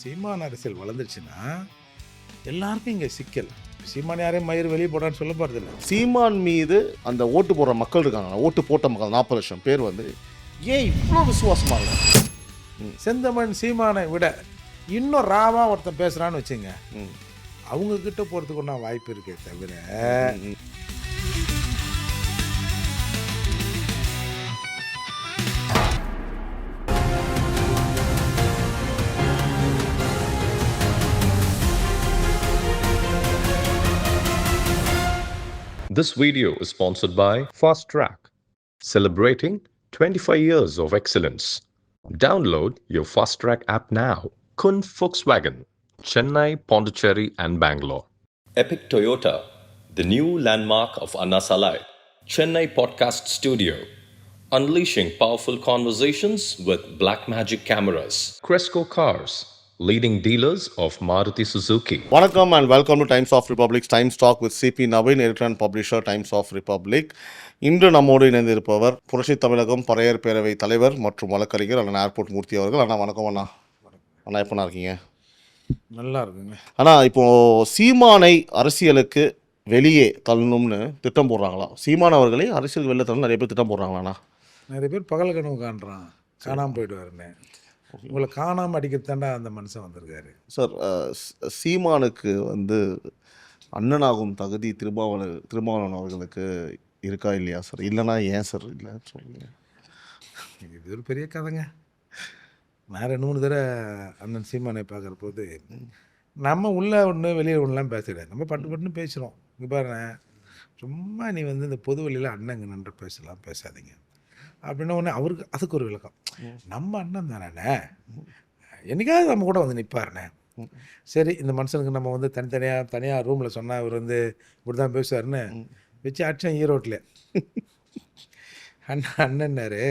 சீமான் அரசியல் வளர்ந்துருச்சுன்னா எல்லாருக்கும் இங்கே சிக்கல். சீமான் யாரையும் மயிர் வெளியே போடான்னு சொல்ல போகிறதில்ல. சீமான் மீது அந்த ஓட்டு போடுற மக்கள் இருக்காங்க, ஓட்டு போட்ட மக்கள் 40 லட்சம் பேர் வந்து ஏன் இவ்வளோ விசுவாசமாக இருக்கும்? செந்தமன் சீமானை விட இன்னும் ராவா ஒருத்தன் பேசுகிறான்னு வச்சுங்க, அவங்கக்கிட்ட போகிறதுக்கு ஒன்றா வாய்ப்பு இருக்கே தவிர. This video is sponsored by Fast Track, celebrating 25 years of excellence. Download your Fast Track app now. Kun Volkswagen, Chennai, Pondicherry and Bangalore. Epic Toyota, the new landmark of Anna Salai, Chennai Podcast Studio, unleashing powerful conversations with black magic cameras. Cresco Cars, leading dealers of Maruti Suzuki. வணக்கம் and welcome to Times of Republic Times talk with CP Naveen, editor and publisher, Times of Republic. இன்று நம்மோடு இணைந்திருப்பவர் புரட்சி தமிழகம் பறையர் பேரவை தலைவர் மற்றும் வழக்கறிஞர் அண்ணா airport மூர்த்தி அவர்கள். அண்ணா வணக்கம். அண்ணா எப்படின்னா இருக்கீங்க? நல்லா இருக்குங்க. ஆனால் இப்போது சீமானை அரசியலுக்கு வெளியே தள்ளணும்னு திட்டம் போடுறாங்களா? சீமான் அவர்களே அரசியலுக்கு வெளியே தள்ளணும் நிறைய பேர் திட்டம் போடுறாங்களாண்ணா? நிறைய பேர் பகல் கனவு காண்றான், காணாமல் போயிடுவாருன்னு. உங்களை காணாமல் அடிக்கிறதாண்டா அந்த மனுஷன் வந்திருக்காரு. சார், சீமானுக்கு வந்து அண்ணனாகும் தகுதி திருமாவளவன் அவர்களுக்கு இருக்கா இல்லையா சார்? இல்லைனா ஏன் சார் இல்லை சொல்லுங்க. இது ஒரு பெரிய கதைங்க. நான் 2-3 தடவை அண்ணன் சீமானை பார்க்குற போது நம்ம உள்ள ஒன்று வெளியே ஒன்றுலாம் பேசிடுறேன். நம்ம பட்டுன்னு பேசுகிறோம். இங்கே பாருங்க, சும்மா நீ வந்து இந்த பொது வெளியில் அண்ணங்க நின்று பேசாதீங்க அப்படின்னா ஒன்று அவருக்கு அதுக்கு ஒரு விளக்கம். நம்ம அண்ணன் தானே, என்னைக்காவது நம்ம கூட வந்து நிற்பாருண்ணே. சரி, இந்த மனுஷனுக்கு நம்ம வந்து தனியாக ரூமில் சொன்னால் இவர் வந்து இப்படி தான் பேசுவார்னு வச்சு அடிச்சேன் ஈரோட்டில். அண்ணன்னாரு,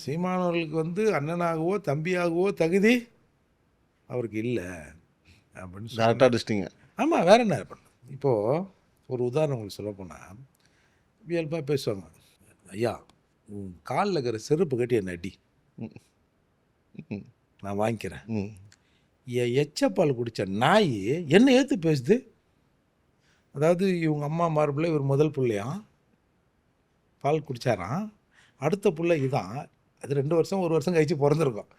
சீமானவர்களுக்கு வந்து அண்ணனாகவோ தம்பியாகவோ தகுதி அவருக்கு இல்லை அப்படின்னு சொல்லி. ஆமாம், வேற என்ன பண்ண. இப்போது ஒரு உதாரணம் உங்களுக்கு சொல்ல போனால் இயல்பாக பேசுவாங்க, ஐயா உன் காலில் இருக்கிற செருப்பு கட்டி என்ன அடி, நான் வாங்கிக்கிறேன். என் எச்சப்பால் குடித்த நாய் என்ன ஏற்று பேசுது. அதாவது இவங்க அம்மா மார்பில் இவர் முதல் பிள்ளையாம், பால் குடித்தாராம். அடுத்த பிள்ளை இதான், அது 2 வருஷம் 1 வருஷம் கழிச்சு பிறந்திருக்கோம்.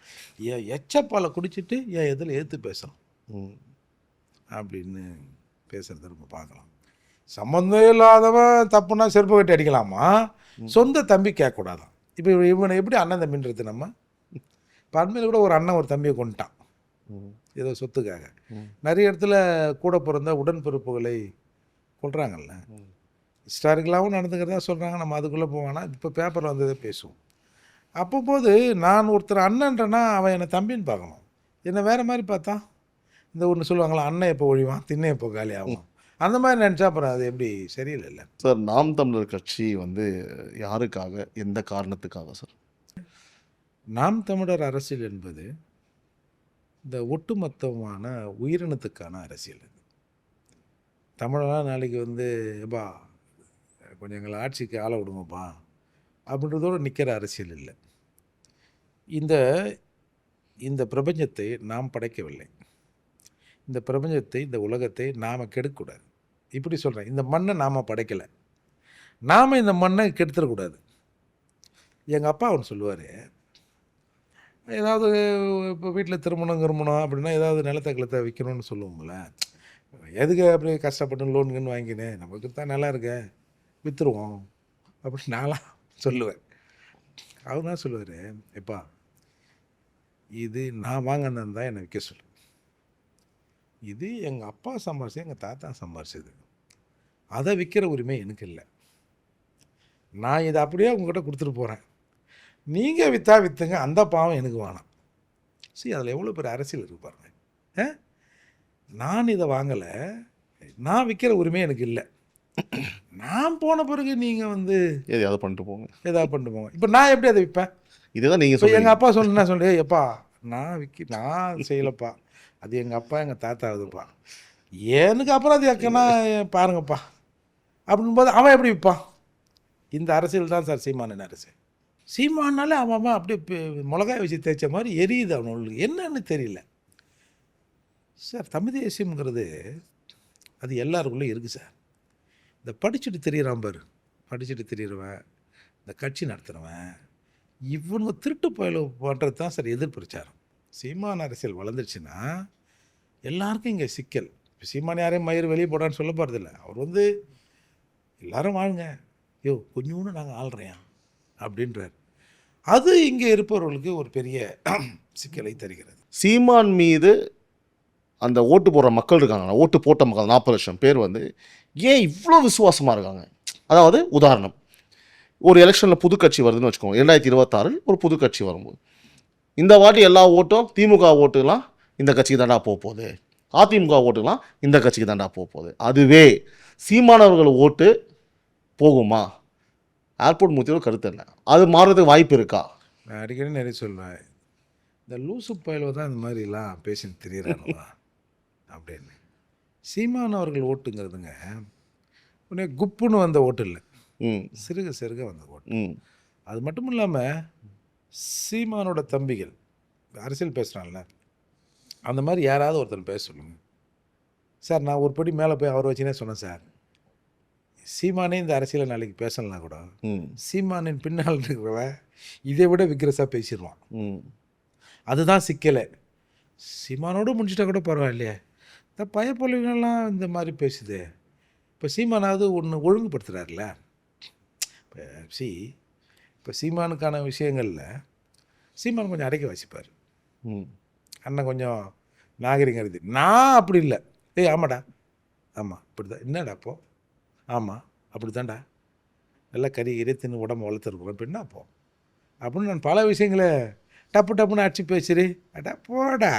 என் எச்சப்பாலை குடிச்சிட்டு என் எதில் ஏற்று பேசுகிறோம் அப்படின்னு பேசுகிறத நம்ம பார்க்கலாம். சம்மந்தம் இல்லாதவன் தப்புனா செருப்பு கட்டி அடிக்கலாமா, சொந்த தம்பி கேட்கக்கூடாதான். இப்போ இவனை எப்படி அண்ணன் தம்பின்றது? நம்ம இப்போ அண்மையில் கூட ஒரு அண்ணன் ஒரு தம்பியை கொண்டுட்டான் ஏதோ சொத்துக்காக. நிறைய இடத்துல கூட பிறந்த உடன்பிறப்புகளை கொள்றாங்கல்ல, ஹிஸ்டாரிக்கலாகவும் நடந்துக்கிறதா சொல்கிறாங்க. நம்ம அதுக்குள்ளே போவானா, இப்போ பேப்பரில் வந்ததை பேசுவோம். அப்போது நான் ஒருத்தர் அண்ணன்றனா அவன் என்னை தம்பின்னு பார்க்கணும். என்னை வேறு மாதிரி பார்த்தா இந்த ஒன்று சொல்லுவாங்களா, அண்ணன் எப்போ ஒழிவான் திண்ணை எப்போ காலி ஆகும், அந்த மாதிரி நினச்சா அப்புறம் அது எப்படி சரியில்லை சார். நாம் தமிழர் கட்சி வந்து யாருக்காக, எந்த காரணத்துக்காக சார்? நாம் தமிழர் அரசியல் என்பது இந்த ஒட்டுமொத்தமான உயிரினத்துக்கான அரசியல். இது தமிழெலாம் நாளைக்கு வந்து எப்பா கொஞ்சம் எங்களை ஆட்சிக்கு ஆள விடுங்கப்பா அப்படின்றதோடு நிற்கிற அரசியல் இல்லை. இந்த பிரபஞ்சத்தை நாம் படைக்கவில்லை. இந்த பிரபஞ்சத்தை, இந்த உலகத்தை நாம் கெடுக்கக்கூடாது. இப்படி சொல்கிறேன், இந்த மண்ணை நாம் படைக்கலை, நாம் இந்த மண்ணை கெடுத்துடக்கூடாது. எங்கள் அப்பா ஒன்று சொல்லுவார், ஏதாவது இப்போ வீட்டில் திருமணம் அப்படின்னா ஏதாவது நிலத்தை விற்கணும்னு சொல்லுவோம்ல, எதுக்கு அப்படியே கஷ்டப்பட்டு லோனுக்குன்னு வாங்கினேன், நமக்கு தான் நல்லா இருக்க விற்றுருவோம் அப்படின்னு நான்லாம் சொல்லுவேன். அவர் தான் சொல்லுவார், எப்பா இது நான் வாங்கினது தான் என்னை விற்க சொல்லு, இது எங்கள் அப்பா சம்பாரிச்சு எங்கள் தாத்தா சம்பாரிச்சது, அதை விற்கிற உரிமை எனக்கு இல்லை. நான் இதை அப்படியே உங்கள்கிட்ட கொடுத்துட்டு போகிறேன், நீங்கள் விற்றுங்க, அந்த பாவம் எனக்கு வேணாம். சரி, அதில் எவ்வளோ பேர் அரசியல் இருக்கு பாருங்க. நான் இதை வாங்கலை, நான் விற்கிற உரிமை எனக்கு இல்லை, நான் போன பிறகு நீங்கள் வந்து ஏதாவது பண்ணிட்டு போங்க. இப்போ நான் எப்படி அதை விற்பேன்? இதுதான் நீங்கள் எங்கள் அப்பா என்ன சொல்கிறேன், எப்பா நான் செய்யலைப்பா, அது எங்கள் அப்பா எங்கள் தாத்தா அதுப்பா, எனக்கு அப்புறம் அது எக்கன்னா பாருங்கப்பா அப்படின்போது அவன் எப்படி விற்பான்? இந்த அரசியல் தான் சார் சீமானின் அரசியல். சீமானாலே அவன் அப்படியே மிளகாய் வச்சு தேய்ச்ச மாதிரி எரியுது அவனுக்கு, என்னன்னு தெரியல சார். தமிழ் தேசியம்ங்கிறது அது எல்லாருக்குள்ளே இருக்குது சார். இந்த படிச்சுட்டு தெரியறான் பாரு, படிச்சுட்டு தெரியறவன், இந்த கட்சி நடத்துகிறவன், இவனுங்க திருட்டு பயல பண்ணுறது தான் சார் எதிர்பிரச்சாரம். சீமான் அரசியல் வளர்ந்துருச்சுன்னா எல்லாருக்கும் இங்கே சிக்கல். இப்போ சீமான் யாரையும் மயிர் வெளியே போடான்னு சொல்ல போகிறதில்ல. அவர் எல்லாரும் வாழுங்க, யோ கொஞ்சோன்னு நாங்கள் ஆள்றேன் அப்படின்றார். அது இங்கே இருப்பவர்களுக்கு ஒரு பெரிய சிக்கலை தருகிறது. சீமான் மீது அந்த ஓட்டு போடுற மக்கள் இருக்காங்க, ஓட்டு போட்ட மக்கள் 40 லட்சம் பேர் ஏன் இவ்வளோ விசுவாசமாக இருக்காங்க? அதாவது உதாரணம், ஒரு எலெக்ஷனில் புது கட்சி வருதுன்னு வச்சுக்கோங்க. 2026 ஒரு புது கட்சி வரும்போது இந்த வாட்டி எல்லா ஓட்டும் திமுக ஓட்டுலாம் இந்த கட்சிக்கு தாண்டா போகுது, அதிமுக ஓட்டுலாம் இந்த கட்சிக்கு தாண்டா போகுது. அதுவே சீமானவர்கள் ஓட்டு போகுமா? ஏர்போர்ட் மூர்த்தியோட கருத்து என்ன? அது மாறுறதுக்கு வாய்ப்பு இருக்கா? நான் அடிக்கடி நிறைய சொல்வேன், இந்த லூசு பயலோ தான் இந்த மாதிரிலாம் பேசின்னு தெரியுறாங்களா அப்படின்னு. சீமான் அவர்கள் ஓட்டுங்கிறதுங்க உடனே குப்புன்னு வந்த ஓட்டு இல்லை, சிறுக சிறுக வந்த ஓட்டு. அது மட்டும் இல்லாமல் சீமானோட தம்பிகள் அரசியல் பேசுகிறான்ல, அந்த மாதிரி யாராவது ஒருத்தர் பேச சொல்லுங்கள் சார். நான் ஒரு படி மேலே போய் அவரை வச்சுனே சொன்னேன் சார், சீமானே இந்த அரசியலை நாளைக்கு பேசலாம் கூட சீமானின் பின்னால் இருக்கிறவன் இதை விட விக்ரஸாக பேசிடுவான். அதுதான் சிக்கலை. சீமானோடு முடிச்சிட்டா கூட பரவாயில்லையே, இந்த பயப்பொழிவுகள்லாம் இந்த மாதிரி பேசுது. இப்போ சீமானாவது ஒன்று ஒழுங்குபடுத்துகிறார்ல. இப்போ சீமானுக்கான விஷயங்களில் சீமான் கொஞ்சம் அடக்கி வாசிப்பார், அண்ணன் கொஞ்சம் நாகரிகம் இருக்குது. நான் அப்படி இல்லை, ஏய் ஆமாடா, ஆமாம் இப்படி தான், என்னடா அப்போ, ஆமாம் அப்படி தான்டா, நல்லா கறி தின்னு உடம்பு வளர்த்துருக்கோம் அப்படின்னா அப்போ அப்படின்னு நான் பல விஷயங்களை டப்பு டப்புன்னு அடிச்சு பேசுறி, அடா போடா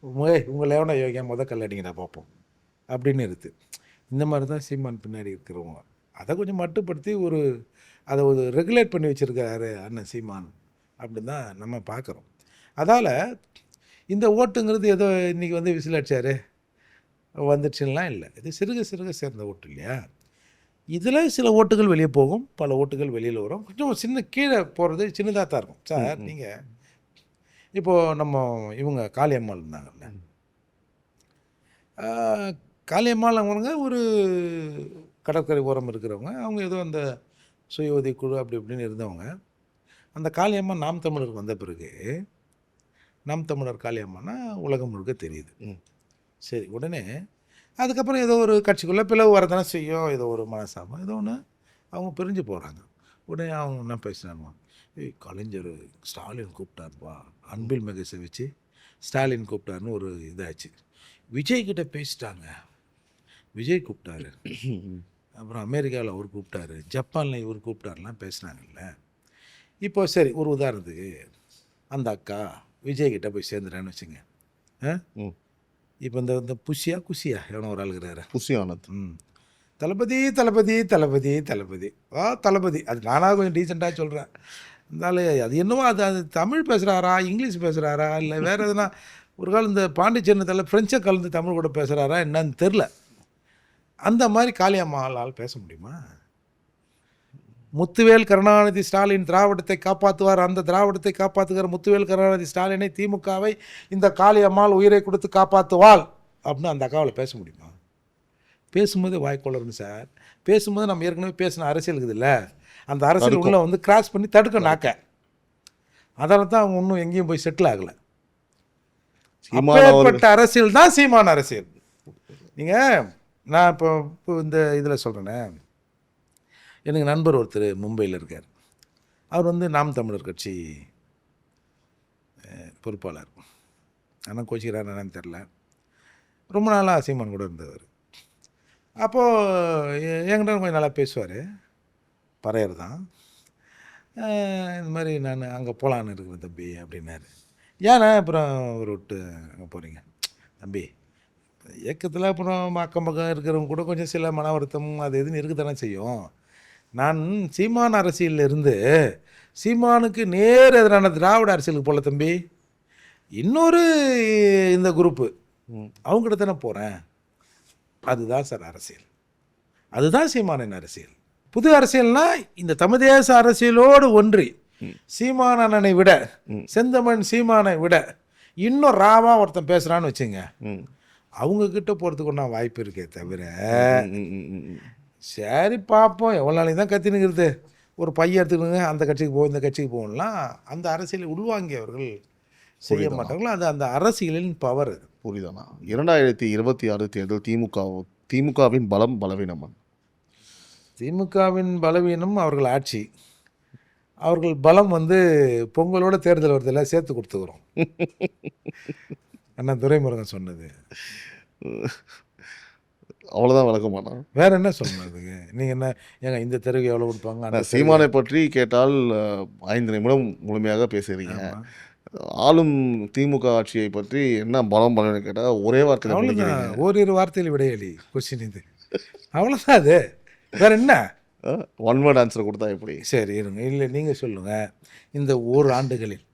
உங்களை எவனா யோகியா கல் அடிங்கடா பார்ப்போம் அப்படின்னு இருக்குது. இந்த மாதிரி தான் சீமான் பின்னாடி இருக்கிறவங்க. அதை கொஞ்சம் மட்டுப்படுத்தி அதை ரெகுலேட் பண்ணி வச்சுருக்காரு அண்ணன் சீமான் அப்படின்னு தான் நம்ம பார்க்குறோம். அதால் இந்த ஓட்டுங்கிறது ஏதோ இன்றைக்கி விசில் அடிச்சார் வந்துடுச்சுலாம் இல்லை, இது சிறுக சிறுக சேர்ந்த ஓட்டு இல்லையா. இதில் சில ஓட்டுகள் வெளியே போகும், பல ஓட்டுகள் வெளியில் வரும். கொஞ்சம் சின்ன கீழே போகிறது சின்னதாக தான் இருக்கும் சார். நீங்கள் இப்போது நம்ம இவங்க காளியம்மாள் இருந்தாங்கல்ல, காளியம்மாள் அவங்களுங்க ஒரு கடற்கரை ஓரம் இருக்கிறவங்க, அவங்க ஏதோ அந்த சுய உதவி குழு அப்படி இப்படின்னு இருந்தவங்க. அந்த காளியம்மா நாம் தமிழருக்கு வந்த பிறகு நாம் தமிழர் காளியம்மானா உலகம் முழுக்க தெரியுது. சரி, உடனே அதுக்கப்புறம் ஏதோ ஒரு கட்சிக்குள்ளே பிளவு வரதானே செய்யும், ஏதோ ஒரு மனசாபம் ஏதோ ஒன்று அவங்க பிரிஞ்சு போகிறாங்க. உடனே அவங்க என்ன பேசுகிறாங்க, ஏய் கலைஞர் ஸ்டாலின் கூப்பிட்டாருப்பா, அன்பில் மகேஷை வச்சு ஸ்டாலின் கூப்பிட்டாருன்னு ஒரு இதாச்சு. விஜய்கிட்ட பேசிட்டாங்க, விஜய் கூப்பிட்டாரு, அப்புறம் அமெரிக்காவில் அவர் கூப்பிட்டாரு, ஜப்பானில் இவர் கூப்பிட்டாருலாம் பேசுனாங்கல்ல. இப்போ சரி, ஒரு உதாரணத்துக்கு அந்த அக்கா விஜய்கிட்ட போய் சேர்ந்துட்டான்னு வச்சுங்க. இப்போ இந்த குஷியா எவனோ ஒரு ஆள் இருக்கிறாரு, புஷியானது, தளபதி தளபதி தளபதி தளபதி தளபதி. அது நானாக கொஞ்சம் டீசெண்டாக சொல்கிறேன். இருந்தாலும் அது என்னவோ அது தமிழ் பேசுகிறாரா இங்கிலீஷ் பேசுகிறாரா இல்லை வேறு எதுனா ஒரு காலம் இந்த பாண்டிச்சேரியில் ஃப்ரெஞ்சை கலந்து தமிழ் கூட பேசுகிறாரா என்னன்னு தெரில. அந்த மாதிரி காளியம்மாளால் பேச முடியுமா? முத்துவேல் கருணாநிதி ஸ்டாலின் திராவிடத்தை காப்பாற்றுவார், அந்த திராவிடத்தை காப்பாற்றுகிற முத்துவேல் கருணாநிதி ஸ்டாலினை திமுகவை இந்த காளியம்மாள் உயிரை கொடுத்து காப்பாற்றுவாள் அப்படின்னு அந்த அக்காவில் பேச முடியுமா? பேசும்போது வாய்க்கொள்ளணும் சார். பேசும்போது நம்ம ஏற்கனவே பேசின அரசியல் இருக்குது இல்லை, அந்த அரசியல் உள்ள கிராஸ் பண்ணி தடுக்க நாக்க. அதனால தான் அவங்க இன்னும் எங்கேயும் போய் செட்டில் ஆகலை. அப்பேற்பட்ட அரசியல் தான் சீமான அரசியல். நீங்கள் நான் இப்போ இந்த இதில் சொல்கிறேனே, எனக்கு நண்பர் ஒருத்தர் மும்பையில் இருக்கார். அவர் நாம் தமிழர் கட்சி பொறுப்பாளர். ஆனால் கோச்சிக்கிறார் என்னன்னு தெரில. ரொம்ப நாளாக சீமான் கூட இருந்தவர். அப்போது என்கிட்ட கொஞ்சம் நல்லா பேசுவார், பறையர் தான். இந்த மாதிரி நான் அங்கே போகலான்னு இருக்கிறேன் தம்பி அப்படின்னாரு. ஏன்னா அப்புறம் ஒரு விட்டு அங்கே போகிறீங்க தம்பி, இயக்கத்தில் அப்புறம் அக்கம் பக்கம் இருக்கிறவங்க கூட கொஞ்சம் சில மன வருத்தம் அது எதுன்னு இருக்க தானே செய்யும். நான் சீமான் அரசியலில் இருந்து சீமானுக்கு நேர் எதிரான திராவிட அரசியலுக்கு போகல தம்பி, இன்னொரு இந்த குரூப்பு அவங்ககிட்ட தானே போகிறேன். அதுதான் சார் அரசியல், அதுதான் சீமானின் அரசியல். புது அரசியல்னால் இந்த தமிழ் தேச அரசியலோடு ஒன்றி சீமான் அண்ணனை விட செந்தமன் சீமானை விட இன்னும் ராவா ஒருத்தன் பேசுகிறான்னு வச்சுங்க, ம். அவங்க கிட்ட போகிறதுக்கு ஒன்றா வாய்ப்பு இருக்கே தவிர, ம். சரி பார்ப்போம் எவ்வளோ நாளைக்கு தான் கத்தினுங்கிறது, ஒரு பையன் எடுத்துக்கணுங்க அந்த கட்சிக்கு போகும் இந்த கட்சிக்கு போகலாம், அந்த அரசியலை உள்வாங்கியவர்கள் செய்ய மாட்டாங்களோ, அது அந்த அரசியலின் பவர். புரியுதாண்ணா? 2026 தேர்தல் திமுகவின் பலம் பலவீனமா? திமுகவின் பலவீனம் அவர்கள் ஆட்சி, அவர்கள் பலம் பொங்கலோட தேர்தல் வருதில்ல, சேர்த்து கொடுத்துக்கிறோம். அண்ணா துரைமுருகன் சொன்னது. அவ்வளோதான் விளக்கமாண்ணா? வேற என்ன சொன்னதுக்கு நீங்கள் என்ன ஏங்க இந்த தெருவுக்கு எவ்வளோ கொடுப்பாங்க அந்த சீமானை பற்றி கேட்டால் 5 நிமிடம் முழுமையாக பேசுறீங்க. ஆமா. ஆளும் திமுக ஆட்சியை பற்றி என்ன பலம் பலன்னு கேட்டால் ஒரே வார்த்தையில் அவ்வளோதான், ஓரிரு வார்த்தையில் விடையளி கொஸ்டின் இது, அவ்வளோதான். அது வேற என்ன? ஒன் வேர்ட் ஆன்சர் கொடுத்தா எப்படி? சரி இருங்க, இல்லை நீங்கள் சொல்லுங்கள். இந்த ஓர் ஆண்டுகளில்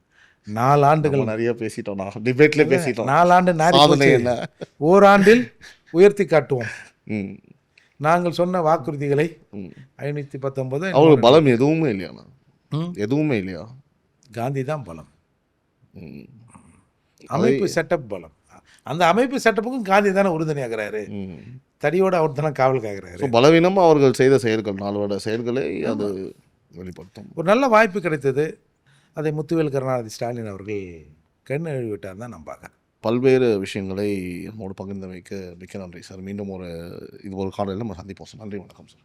4 ஆண்டுகள் நம்ம நிறைய பேசிட்டோம்ண்ணா, டிபேட்லேயே பேசிட்டோம். 4 ஆண்டு நாரி சாதனை போச்சு. என்ன? ஓராண்டில் உயர்த்தி காட்டுவோம். ம். நாங்கள் சொன்ன வாக்குறுதிகளை ம். 519 அவங்களுக்கு பலம் எதுவுமே இல்லையாண்ணா? ம். எதுவுமே இல்லையா? காந்தி தான் பலம், ம். அமைப்பு செட்டப் பலம். அந்த அமைப்பு செட்டப்புக்கும் காந்தி தானே உறுதுணையாகிறாரு, ம். தடியோட அவர் தானே காவல் காக்கிறாரு. ஸோ பலவீனம் அவர்கள் செய்த செயல்கள், 4 வருட செயல்களை அது வெளிப்படுத்தும். ஒரு நல்ல வாய்ப்பு கிடைத்தது, அதை முத்துவேல் கருணாநிதி ஸ்டாலின் அவர்கள் கண் விட்டார் தான் நான் பார்க்குறேன். பல்வேறு விஷயங்களை நம்மோடு பகிர்ந்தமைக்கு மிக்க நன்றி சார். மீண்டும் இது ஒரு காலையில் நம்ம சந்திப்போம் சார். நன்றி, வணக்கம் சார்.